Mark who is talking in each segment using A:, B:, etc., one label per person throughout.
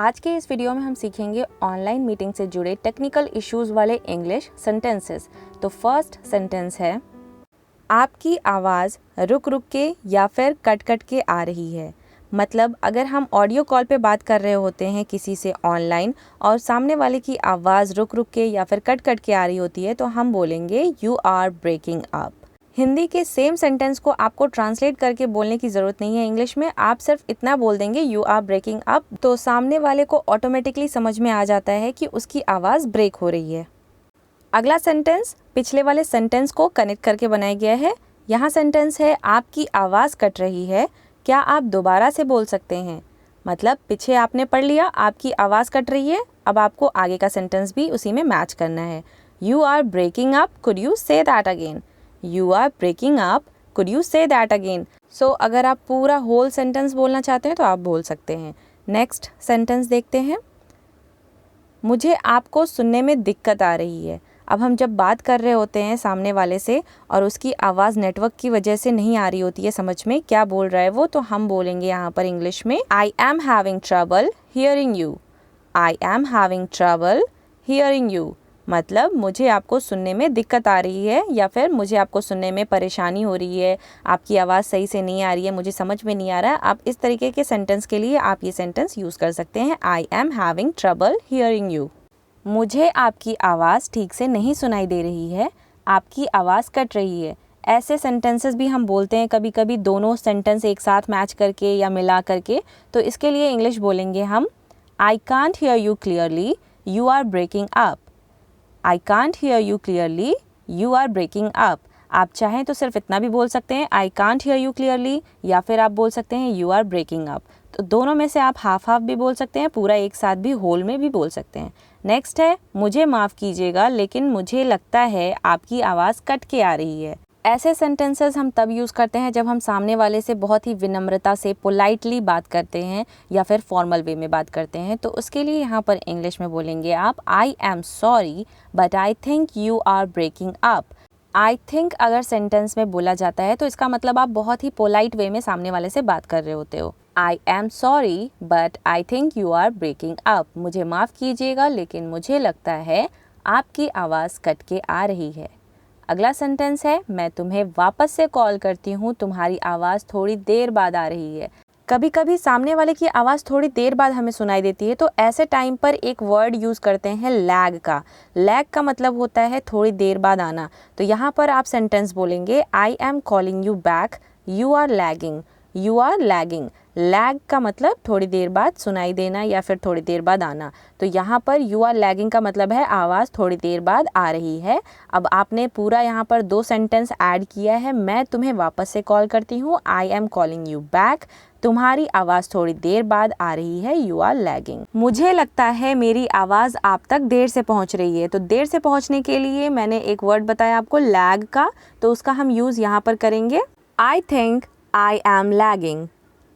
A: आज के इस वीडियो में हम सीखेंगे ऑनलाइन मीटिंग से जुड़े टेक्निकल इश्यूज वाले इंग्लिश सेंटेंसेस। तो फर्स्ट सेंटेंस है, आपकी आवाज़ रुक रुक के या फिर कट कट के आ रही है। मतलब अगर हम ऑडियो कॉल पे बात कर रहे होते हैं किसी से ऑनलाइन और सामने वाले की आवाज़ रुक रुक के या फिर कट कट के आ रही होती है तो हम बोलेंगे you are breaking up. Hindi के सेम सेंटेंस को आपको ट्रांसलेट करके बोलने की ज़रूरत नहीं है इंग्लिश में, आप सिर्फ इतना बोल देंगे यू आर ब्रेकिंग अप, तो सामने वाले को ऑटोमेटिकली समझ में आ जाता है कि उसकी आवाज़ ब्रेक हो रही है। अगला सेंटेंस पिछले वाले सेंटेंस को कनेक्ट करके बनाया गया है। यहाँ सेंटेंस है, आपकी आवाज़ कट रही है, क्या आप दोबारा से बोल सकते हैं। मतलब पीछे आपने पढ़ लिया आपकी आवाज़ कट रही है, अब आपको आगे का सेंटेंस भी उसी में मैच करना है। You are breaking up, could you say that again. You are breaking up, could you say that again. So अगर आप पूरा होल सेंटेंस बोलना चाहते हैं तो आप बोल सकते हैं। नेक्स्ट सेंटेंस देखते हैं, मुझे आपको सुनने में दिक्कत आ रही है। अब हम जब बात कर रहे होते हैं सामने वाले से और उसकी आवाज़ नेटवर्क की वजह से नहीं आ रही होती है समझ में क्या बोल रहा है वो, तो हम बोलेंगे यहाँ पर इंग्लिश में आई am having trouble hearing you. I am having trouble hearing you. मतलब मुझे आपको सुनने में दिक्कत आ रही है या फिर मुझे आपको सुनने में परेशानी हो रही है, आपकी आवाज़ सही से नहीं आ रही है, मुझे समझ में नहीं आ रहा है। आप इस तरीके के सेंटेंस के लिए आप ये सेंटेंस यूज़ कर सकते हैं, आई am having trouble hearing you. मुझे आपकी आवाज़ ठीक से नहीं सुनाई दे रही है, आपकी आवाज़ कट रही है। ऐसे सेंटेंसेस भी हम बोलते हैं कभी कभी दोनों सेंटेंस एक साथ मैच करके या मिला करके, तो इसके लिए इंग्लिश बोलेंगे हम, I can't hear you clearly, you are breaking up. I can't hear you clearly, you are breaking up. आप चाहें तो सिर्फ इतना भी बोल सकते हैं, I can't hear you clearly, या फिर आप बोल सकते हैं यू आर ब्रेकिंग अप। तो दोनों में से आप हाफ हाफ भी बोल सकते हैं, पूरा एक साथ भी होल में भी बोल सकते हैं। नेक्स्ट है, मुझे माफ़ कीजिएगा लेकिन मुझे लगता है आपकी आवाज़ कट के आ रही है। ऐसे सेंटेंसेस हम तब यूज़ करते हैं जब हम सामने वाले से बहुत ही विनम्रता से पोलाइटली बात करते हैं या फिर फॉर्मल वे में बात करते हैं। तो उसके लिए यहाँ पर इंग्लिश में बोलेंगे आप, I am sorry but I think you are breaking up. I think अगर सेंटेंस में बोला जाता है तो इसका मतलब आप बहुत ही पोलाइट वे में सामने वाले से बात कर रहे होते हो। I am sorry but I think you are breaking up. मुझे माफ़ कीजिएगा लेकिन मुझे लगता है आपकी आवाज़ कट के आ रही है। अगला सेंटेंस है, मैं तुम्हें वापस से कॉल करती हूँ, तुम्हारी आवाज़ थोड़ी देर बाद आ रही है। कभी कभी सामने वाले की आवाज़ थोड़ी देर बाद हमें सुनाई देती है, तो ऐसे टाइम पर एक वर्ड यूज़ करते हैं लैग का। लैग का मतलब होता है थोड़ी देर बाद आना। तो यहाँ पर आप सेंटेंस बोलेंगे, I am calling you back, you are lagging. You are lagging. Lag का मतलब थोड़ी देर बाद सुनाई देना या फिर थोड़ी देर बाद आना। तो यहाँ पर यू आर लैगिंग का मतलब है आवाज़ थोड़ी देर बाद आ रही है। अब आपने पूरा यहाँ पर दो सेंटेंस ऐड किया है, मैं तुम्हें वापस से कॉल करती हूँ, आई एम कॉलिंग यू बैक, तुम्हारी आवाज़ थोड़ी देर बाद आ रही है, यू आर लैगिंग। मुझे लगता है मेरी आवाज़ आप तक देर से पहुँच रही है। तो देर से पहुँचने के लिए मैंने एक वर्ड बताया आपको लैग का, तो उसका हम यूज़ यहाँ पर करेंगे, I think I am lagging.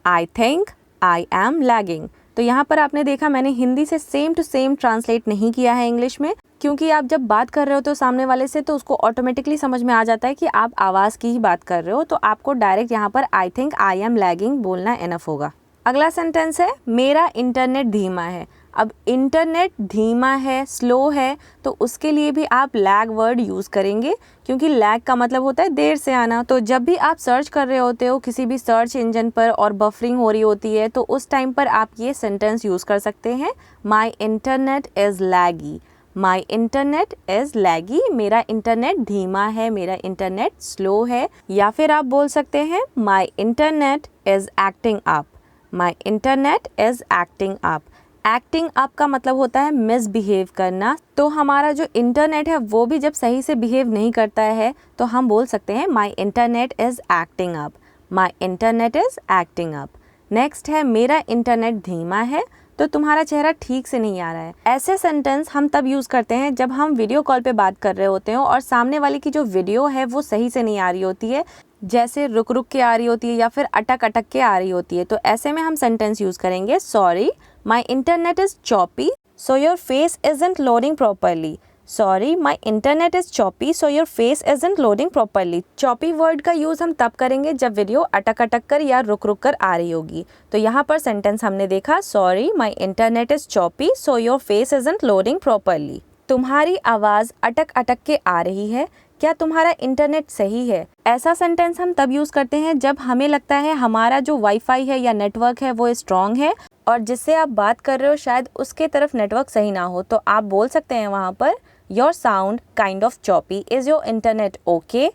A: I think I am lagging. तो यहाँ पर आपने देखा मैंने हिंदी से सेम टू सेम ट्रांसलेट नहीं किया है इंग्लिश में, क्योंकि आप जब बात कर रहे हो तो सामने वाले से तो उसको ऑटोमेटिकली समझ में आ जाता है कि आप आवाज़ की ही बात कर रहे हो, तो आपको डायरेक्ट यहाँ पर I think I am lagging बोलना इनफ होगा। अगला सेंटेंस है, मेरा इंटरनेट धीमा है। अब इंटरनेट धीमा है, स्लो है, तो उसके लिए भी आप लैग वर्ड यूज़ करेंगे, क्योंकि लैग का मतलब होता है देर से आना। तो जब भी आप सर्च कर रहे होते हो किसी भी सर्च इंजन पर और बफरिंग हो रही होती है, तो उस टाइम पर आप ये सेंटेंस यूज़ कर सकते हैं, my internet is laggy. My internet is laggy, मेरा इंटरनेट धीमा है, मेरा इंटरनेट स्लो है। या फिर आप बोल सकते हैं, my internet is acting up. My internet is acting up. Acting up का मतलब होता है मिसबिहेव करना। तो हमारा जो इंटरनेट है वो भी जब सही से बिहेव नहीं करता है तो हम बोल सकते हैं my internet is acting up. My internet is acting up. Next है, मेरा इंटरनेट धीमा है, तो तुम्हारा चेहरा ठीक से नहीं आ रहा है। ऐसे सेंटेंस हम तब यूज़ करते हैं जब हम वीडियो कॉल पे बात कर रहे होते हैं और सामने वाले की जो वीडियो है वो सही से नहीं आ रही होती है, जैसे रुक रुक के आ रही होती है या फिर अटक अटक के आ रही होती है। तो ऐसे में हम सेंटेंस यूज़ करेंगे, sorry my internet is choppy so your face isn't loading properly. Sorry my internet is choppy so your face isn't loading properly. Choppy word का यूज़ हम तब करेंगे जब वीडियो अटक अटक कर या रुक रुक कर आ रही होगी। तो यहाँ पर सेंटेंस हमने देखा, sorry my internet is choppy so your face isn't loading properly. तुम्हारी आवाज़ अटक अटक के आ रही है, क्या तुम्हारा इंटरनेट सही है? ऐसा सेंटेंस हम तब यूज़ करते हैं जब हमें लगता है हमारा जो वाईफाई है या नेटवर्क है वो स्ट्रॉन्ग है और जिससे आप बात कर रहे हो शायद उसके तरफ नेटवर्क सही ना हो। तो आप बोल सकते हैं वहाँ पर, your sound kind of choppy, is your internet okay?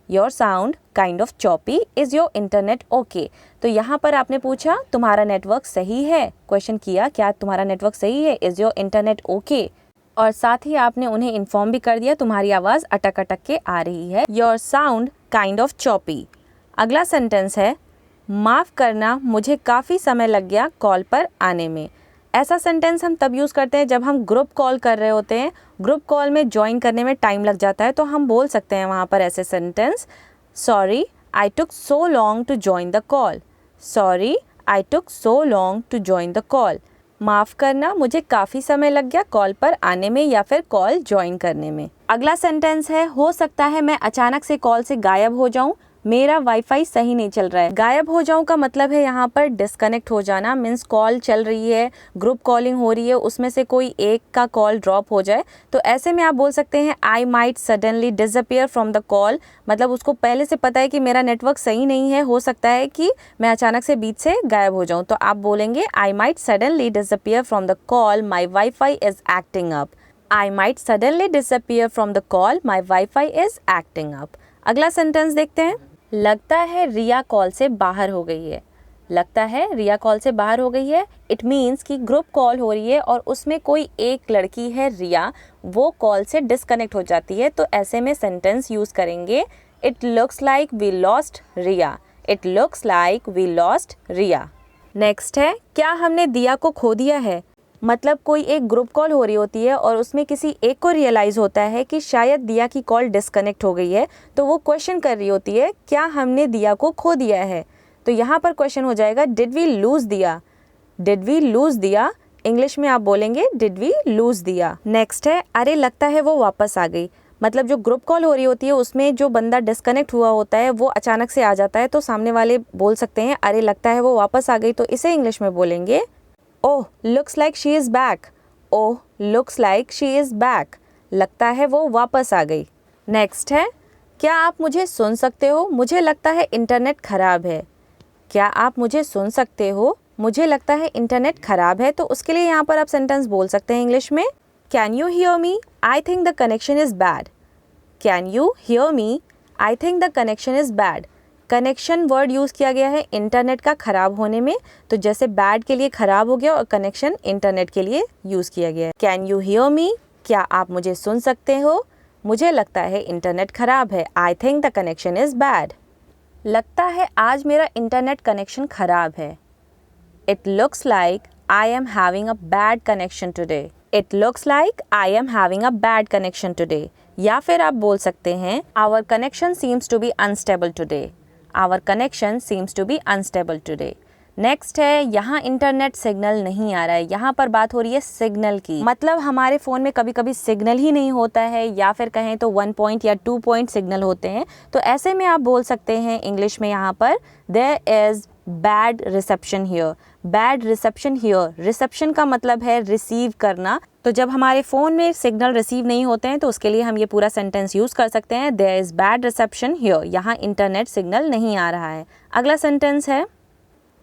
A: Your sound kind of choppy, is your internet okay? तो यहाँ पर आपने पूछा तुम्हारा नेटवर्क सही है, क्वेश्चन किया क्या तुम्हारा नेटवर्क सही है, इज़ योर इंटरनेट ओके? और साथ ही आपने उन्हें इन्फॉर्म भी कर दिया तुम्हारी आवाज़ अटक अटक के आ रही है, your sound kind of choppy. अगला सेंटेंस है, माफ़ करना मुझे काफ़ी समय लग गया कॉल पर आने में। ऐसा सेंटेंस हम तब यूज़ करते हैं जब हम ग्रुप कॉल कर रहे होते हैं, ग्रुप कॉल में ज्वाइन करने में टाइम लग जाता है, तो हम बोल सकते हैं वहाँ पर ऐसे sentence, sorry I took so long to join the call. Sorry I took so long to join the call. माफ़ करना मुझे काफ़ी समय लग गया कॉल पर आने में या फिर कॉल ज्वाइन करने में। अगला सेंटेंस है, हो सकता है मैं अचानक से कॉल से गायब हो जाऊं, मेरा वाईफाई सही नहीं चल रहा है। गायब हो जाऊं का मतलब है यहाँ पर डिस्कनेक्ट हो जाना, मीन्स कॉल चल रही है, ग्रुप कॉलिंग हो रही है, उसमें से कोई एक का कॉल ड्रॉप हो जाए, तो ऐसे में आप बोल सकते हैं I might suddenly disappear from the call. मतलब उसको पहले से पता है कि मेरा नेटवर्क सही नहीं है, हो सकता है कि मैं अचानक से बीच से गायब हो जाऊँ, तो आप बोलेंगे I might suddenly disappear from the call, my wifi is acting up. I might suddenly disappear from the call, my wifi is acting up. अगला सेंटेंस देखते हैं, लगता है रिया कॉल से बाहर हो गई है। लगता है रिया कॉल से बाहर हो गई है, इट मीन्स कि ग्रुप कॉल हो रही है और उसमें कोई एक लड़की है रिया, वो कॉल से डिस्कनेक्ट हो जाती है, तो ऐसे में सेंटेंस यूज़ करेंगे, it looks like we lost Riya. It looks like we lost Riya. Next है, क्या हमने दिया को खो दिया है? मतलब कोई एक ग्रुप कॉल हो रही होती है और उसमें किसी एक को रियलाइज़ होता है कि शायद दिया की कॉल डिस्कनेक्ट हो गई है, तो वो क्वेश्चन कर रही होती है, क्या हमने दिया को खो दिया है? तो यहाँ पर क्वेश्चन हो जाएगा, डिड वी लूज़ दिया? डिड वी लूज़ दिया? इंग्लिश में आप बोलेंगे डिड वी लूज़ दिया। नेक्स्ट है, अरे लगता है वो वापस आ गई। मतलब जो ग्रुप कॉल हो रही होती है उसमें जो बंदा डिस्कनेक्ट हुआ होता है वो अचानक से आ जाता है, तो सामने वाले बोल सकते हैं अरे लगता है वो वापस आ गई, तो इसे इंग्लिश में बोलेंगे, oh looks like she is back. Oh looks like she is back. लगता है वो वापस आ गई। नेक्स्ट है, क्या आप मुझे सुन सकते हो? मुझे लगता है इंटरनेट ख़राब है। क्या आप मुझे सुन सकते हो? मुझे लगता है इंटरनेट ख़राब है, तो उसके लिए यहाँ पर आप सेंटेंस बोल सकते हैं इंग्लिश में, can you hear me? I think the connection is bad. Can you hear me? I think the connection is bad. Connection word use किया गया है इंटरनेट का ख़राब होने में, तो जैसे बैड के लिए ख़राब हो गया और कनेक्शन इंटरनेट के लिए यूज़ किया गया है। Can you hear me? क्या आप मुझे सुन सकते हो? मुझे लगता है इंटरनेट ख़राब है। I think the connection is bad. लगता है आज मेरा इंटरनेट कनेक्शन ख़राब है। It looks like I am having a bad connection today. It looks like I am having a bad connection today. या फिर आप बोल सकते हैं, our connection seems to be unstable today. Our connection seems to be unstable today. Next है, यहाँ internet signal नहीं आ रहा है। यहाँ पर बात हो रही है सिग्नल की, मतलब हमारे फ़ोन में कभी कभी सिग्नल ही नहीं होता है, या फिर कहें तो 1 पॉइंट या 2 पॉइंट सिग्नल होते हैं, तो ऐसे में आप बोल सकते हैं इंग्लिश में यहाँ पर, there is bad reception here. Bad reception here, reception का मतलब है रिसीव करना, तो जब हमारे फ़ोन में सिग्नल रिसीव नहीं होते हैं तो उसके लिए हम ये पूरा सेंटेंस यूज़ कर सकते हैं, there is bad reception here. यहाँ इंटरनेट सिग्नल नहीं आ रहा है। अगला सेंटेंस है,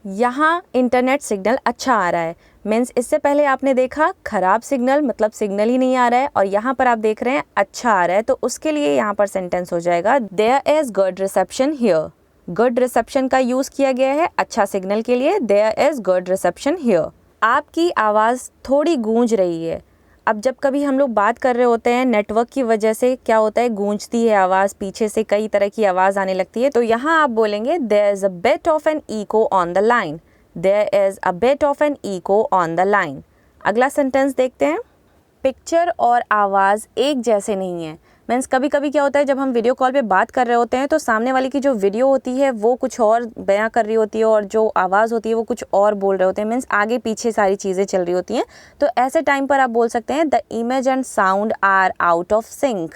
A: यहाँ इंटरनेट सिग्नल अच्छा आ रहा है। मीन्स इससे पहले आपने देखा ख़राब सिग्नल, मतलब सिग्नल ही नहीं आ रहा है, और यहाँ पर आप देख रहे हैं अच्छा आ रहा है, तो उसके लिए यहाँ पर सेंटेंस हो जाएगा, there is good reception here. Good reception का यूज़ किया गया है अच्छा सिग्नल के लिए, there is good reception here. आपकी आवाज़ थोड़ी गूंज रही है। अब जब कभी हम लोग बात कर रहे होते हैं नेटवर्क की वजह से क्या होता है, गूंजती है आवाज़, पीछे से कई तरह की आवाज़ आने लगती है, तो यहाँ आप बोलेंगे, there is a bit of an echo on the line. There is a bit of an echo on the line. अगला सेंटेंस देखते हैं, पिक्चर और आवाज़ एक जैसे नहीं है। मीन्स कभी कभी क्या होता है, जब हम वीडियो कॉल पे बात कर रहे होते हैं तो सामने वाले की जो वीडियो होती है वो कुछ और बयां कर रही होती है और जो आवाज़ होती है वो कुछ और बोल रहे होते हैं, मीन्स आगे पीछे सारी चीज़ें चल रही होती हैं। तो ऐसे टाइम पर आप बोल सकते हैं the image and sound are out of sync.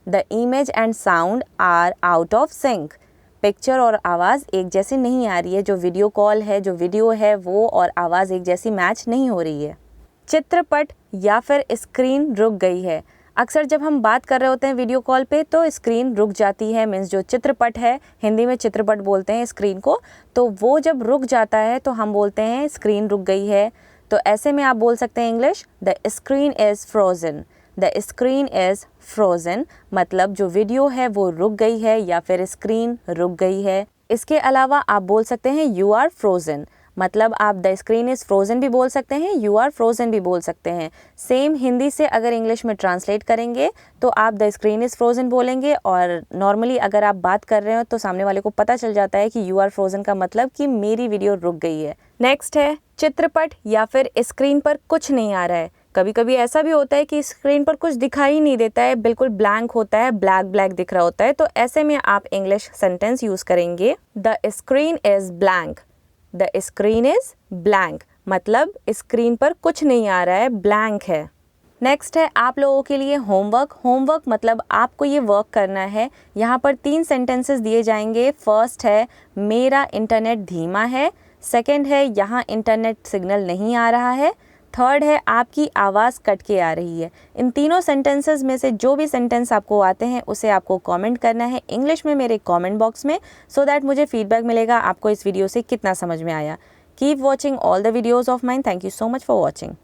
A: The image and sound are out of sync. Picture और आवाज़ एक जैसी नहीं आ रही है, जो वीडियो कॉल है, जो वीडियो है वो और आवाज़ एक जैसी मैच नहीं हो रही है। चित्रपट या फिर स्क्रीन रुक गई है। अक्सर जब हम बात कर रहे होते हैं वीडियो कॉल पे तो स्क्रीन रुक जाती है, मीन्स जो चित्रपट है, हिंदी में चित्रपट बोलते हैं स्क्रीन को, तो वो जब रुक जाता है तो हम बोलते हैं स्क्रीन रुक गई है। तो ऐसे में आप बोल सकते हैं English the screen is frozen. The screen is frozen मतलब जो वीडियो है वो रुक गई है या फिर स्क्रीन रुक गई है। इसके अलावा आप बोल सकते हैं यू आर फ्रोज़न, मतलब आप द स्क्रीन इज़ फ्रोज़न भी बोल सकते हैं, यू आर फ्रोज़न भी बोल सकते हैं। सेम हिंदी से अगर इंग्लिश में ट्रांसलेट करेंगे तो आप द स्क्रीन इज़ फ्रोज़न बोलेंगे, और नॉर्मली अगर आप बात कर रहे हो तो सामने वाले को पता चल जाता है कि यू आर फ्रोज़न का मतलब कि मेरी वीडियो रुक गई है। नेक्स्ट है चित्रपट या फिर स्क्रीन पर कुछ नहीं आ रहा है। कभी कभी ऐसा भी होता है कि स्क्रीन पर कुछ दिखाई नहीं देता है, बिल्कुल ब्लैंक होता है, ब्लैक ब्लैक दिख रहा होता है। तो ऐसे में आप इंग्लिश सेंटेंस यूज़ करेंगे the screen is blank. The screen is blank मतलब स्क्रीन पर कुछ नहीं आ रहा है, ब्लैंक है। नेक्स्ट है आप लोगों के लिए होमवर्क। होमवर्क मतलब आपको ये वर्क करना है। यहाँ पर 3 सेंटेंसेस दिए जाएंगे। फर्स्ट है मेरा इंटरनेट धीमा है। सेकंड है यहाँ इंटरनेट सिग्नल नहीं आ रहा है। थर्ड है आपकी आवाज़ कट के आ रही है। इन तीनों सेंटेंसेस में से जो भी सेंटेंस आपको आते हैं उसे आपको कमेंट करना है इंग्लिश में मेरे कमेंट बॉक्स में, सो दैट मुझे फीडबैक मिलेगा आपको इस वीडियो से कितना समझ में आया। Keep watching all the videos of mine. Thank you so much for watching.